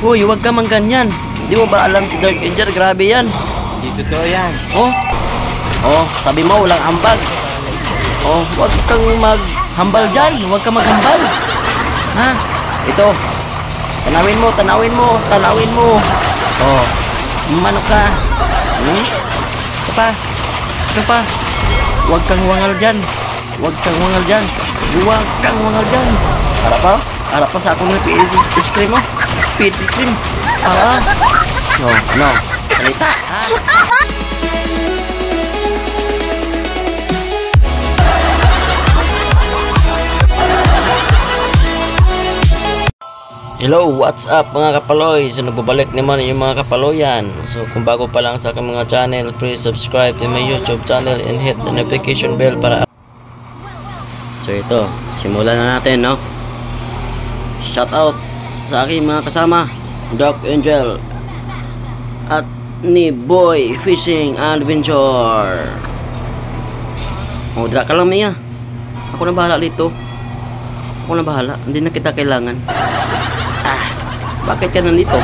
Uy, huwag ka mang ganyan. Hindi mo ba alam si Dark Angel? Grabe yan. Hindi totoo yan. Oh, sabi mo walang hambal. Oh, huwag kang maghambal dyan. Huwag kang maghambal. Ha? Ito. Tanawin mo, tanawin mo, tanawin mo. Oh, manok ka. Ito pa. Ito pa. Huwag kang wangal dyan. Huwag kang wangal dyan. Huwag kang wangal dyan. Harap pa? Harap pa sa akong ice cream mo. Ice cream. No. Salita. Ha? Hello, what's up mga kapaloy? So nagbabalik naman yung mga kapaloyan. So kung bago pa lang sa aking mga channel, please subscribe to my YouTube channel and hit the notification bell para. So ito, simulan na natin, no? Shout out sa aking mga kasama, Dark Angel at ni Boy Fishing Adventure. Dra ka lang, Mia. Ako na bahala dito. Ako na bahala, hindi na kita kailangan. Bakit ka nandito?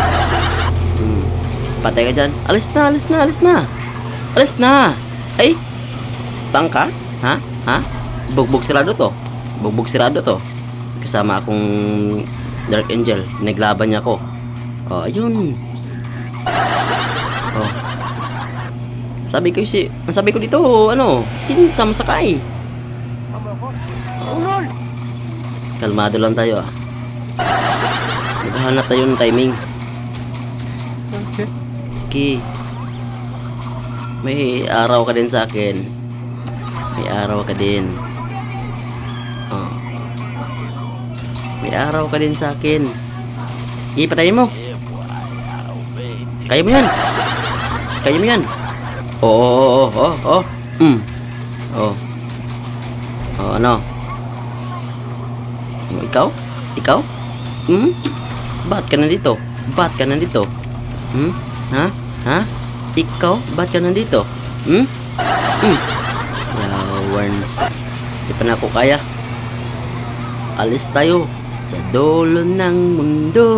Patay ka dyan. Alis na, alis na, alis na. Alis na. Ay, tangka? Ha? Bugbog sirado to. Bugbog sirado to. Kasama akong Dark Angel. Naglaban niya ako. Oh, ayun. Oh. Sabi ko dito, ano, tinsam sakay. Kalmado lang tayo, ah. Maghahanap tayo ng timing. Okay. May araw ka din sa akin. May araw ka din. Oh. May araw ka din sa akin. Okay, patayin mo. Kaya mo yan. Kaya mo yan. Oh. Oh, ano? Ikaw? Ba't ka nandito? Ba't ka nandito? Ha? Ikaw? Ba't ka nandito? Worms. Di pa na ako kaya. Alis tayo sa dulo ng mundo.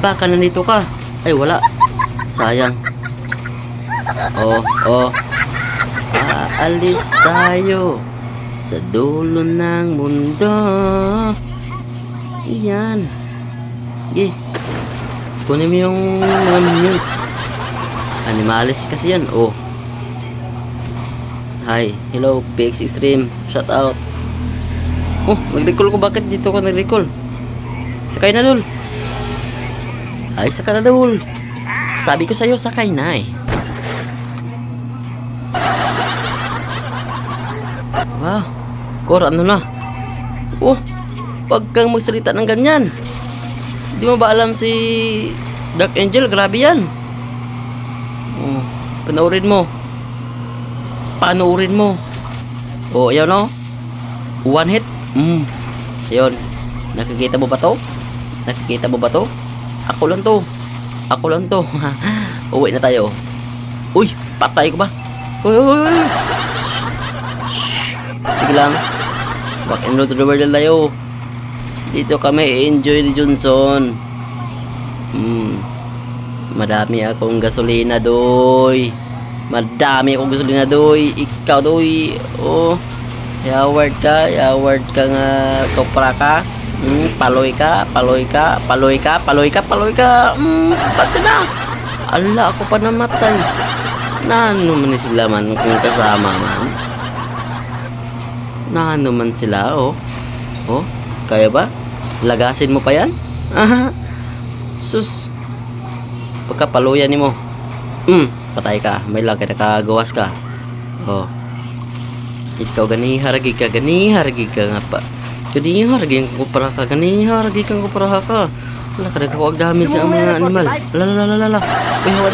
Baka nandito ka? Ay, wala. Sayang. Aalis tayo sa dulo ng mundo. Iyan. Sige. Kunin mo yung mga minions. Animalis kasi yan. Oh. Hi. Hello, PX Extreme. Shout out. Oh, nag-recall ko. Bakit dito ka nag-recall? Sakay na, Dol. Ay, sakay na, Dol. Sabi ko sa'yo, sakay na eh. Wow. Kor, ano na? Oh. Huwag kang magsalita ng ganyan. Di mo ba alam si Dark Angel? Grabe yan. Panoorin mo. Oh, ayan o. One hit. Ayun. Nakikita mo ba to? Ako lang to. Uwi na tayo. Uy, patay ko ba? Uy. Sige lang. Back and road to the world tayo. Dito kami enjoy ni Johnson. Madami akong gasolina, doy. Ikaw, doy. Oh. Yaward ka nga kopra ka. Paloy ka. Pati na. Ala, ako pa namatay. Nano man sila man kung kasama man. Nano man sila, oh. Oh, kaya ba? Lagasin mo pa yan? Sus. Pagkapaluyan ni mo. Patay ka. May lagay na kagawas ka. Oh. Ikaw ganiharagi ka nga pa. Ganiharagi ko para ka. Wala ka nagkawag damage sa mga animal. Lala. Uy, hawa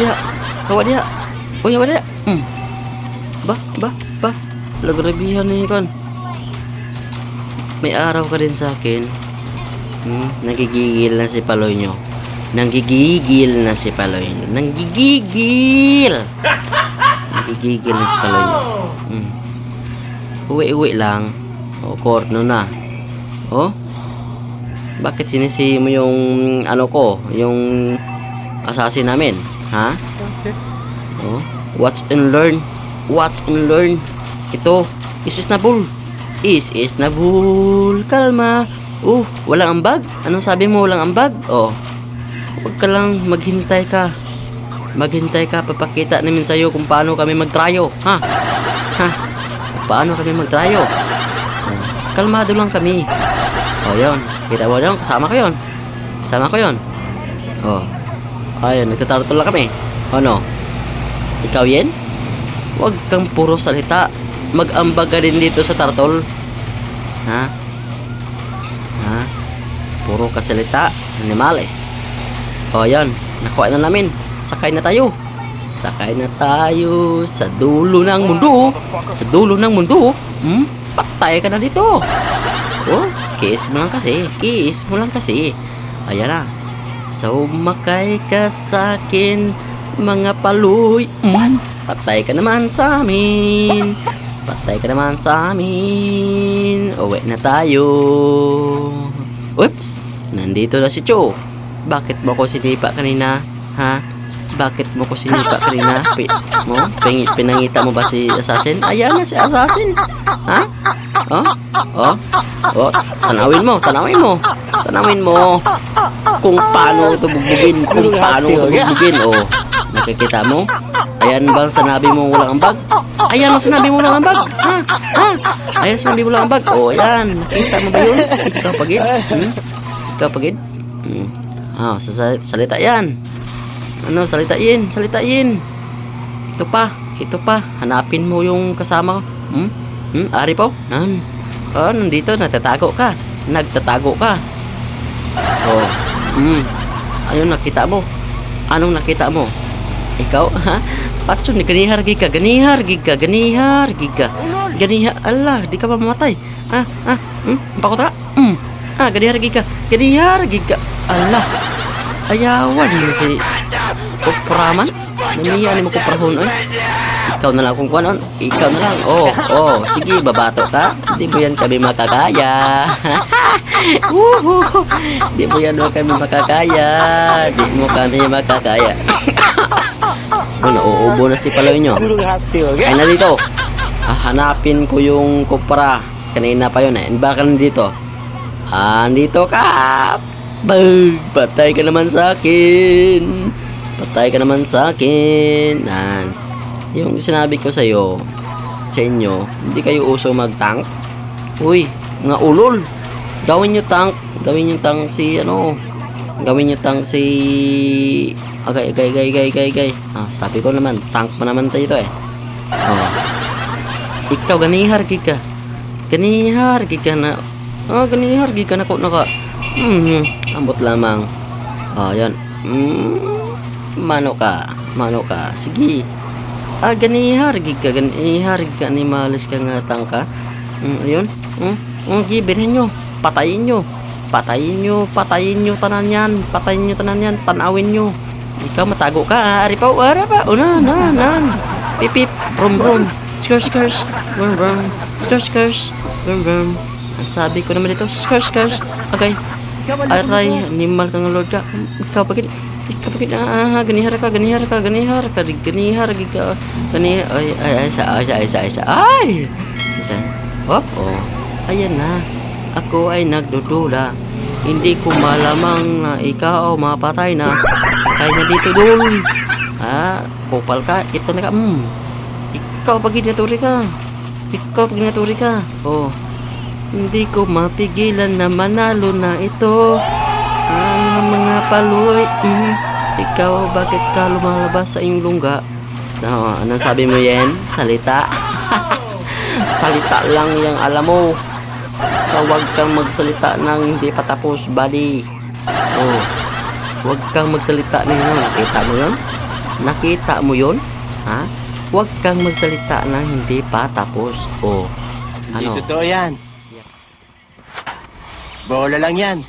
diha. Uy, hawa diha. Ba. Lagrabihan na ikan. May araw ka din sa akin. Nagigigil na si Paloy nyo. Nanggigigil na si Paloy nyo. Uwi lang. O, korno na. O. Bakit sinisi mo yung ano ko, yung assassin namin? Ha? Oh, watch and learn. Watch and learn. Ito, is Nabul. Is Nabul. Kalma. Walang ambag. Anong sabi mo, walang ambag? Oh, huwag ka lang, maghintay ka. Maghintay ka, papakita namin sa'yo kung paano kami magtrayo. Ha? Kung paano kami magtrayo. Kalmado lang kami. Yun. Kita mo yun? Kasama ko yun. Ayun, nagtatartol lang kami. No? Ikaw yan? Huwag kang puro salita. Mag-ambag ka din dito sa tartol. Ha? Puro kasalita. Animales. Yan. Nakuha na namin. Sakay na tayo sa dulo ng mundo. Patay ka na dito. Kiss mo lang kasi. Ayan na. Sumakay ka sa akin, mga paluy. Patay ka naman sa amin. Uwi na tayo. Oops, nandito na si Cho. Bakit mo ko sinipa kanina? Ha? Pinangita mo ba si assassin? Ayan na si assassin. Ha? Tanawin mo kung paano ito bugbugin. Nakikita mo? Ayan bang sinabi mo walang ambag? Ayan, nakita mo ba yun? Ikaw pagid? Salita yan. Salitain. Ito pa. Hanapin mo yung kasama ko. Ari po? Nandito, nagtatago ka. Ayun, nakita mo. Anong nakita mo? Ikaw, ha? Patso, ganihar giga. Allah, di ka mamatay. Pakota? Ganihar giga. Allah. Ayawan mo si Kupraman. Namiyan mo Kuprahon, Ikaw na lang kung kuanon. Sige, babato ka. Di mo yan kami makakaya. Di mo kami makakaya. Nauubo na si Paloy nyo. Sakay na dito. Hanapin ko yung Kupra. Kanina pa yun, Baka nandito. Andito ka. Patay ka naman sa akin. Yung sinabi ko sa'yo, sa inyo, hindi kayo uso mag-tank. Uy, mga ulol. Gawin nyo tank si agay. Sabi ko naman, tank pa naman tayo ito Ikaw, ganihar giga na. Ganihar giga na ko naka. Ambot lamang. Yan. Mano ka. Sige. Ganihar giga ni malis ka nga tangka. Ayun. Gibilhin nyo. Patayin nyo tanan yan. Tanawin nyo. Ikaw matago ka. Ari pa. Unan. Pipip. Brum. Skrs. Brum. Skrs. Brum. Sabi ko naman dito. Skrs. Okay. Aray, animal kang lord ka. Ikaw pagid. Ganihar ka. Ay. Ayan na. Ako ay nagdudula. Hindi ko malamang na ikaw mapatay na. Sakay na dito dul. Kupal ka. Ito na ka. Ikaw pagid naturi ka. Hindi ko mapigilan na manalo na ito. Mga paloy. Ikaw, bakit ka lumalabas sa iyong lungga? Anong sabi mo yan? Salita. Salita lang yung alam mo. Huwag kang magsalita ng hindi patapos, buddy. Huwag kang magsalita ng nakita mo yun? Ha? Huwag kang magsalita ng hindi patapos. Hindi totoo yan. Bola lang yan.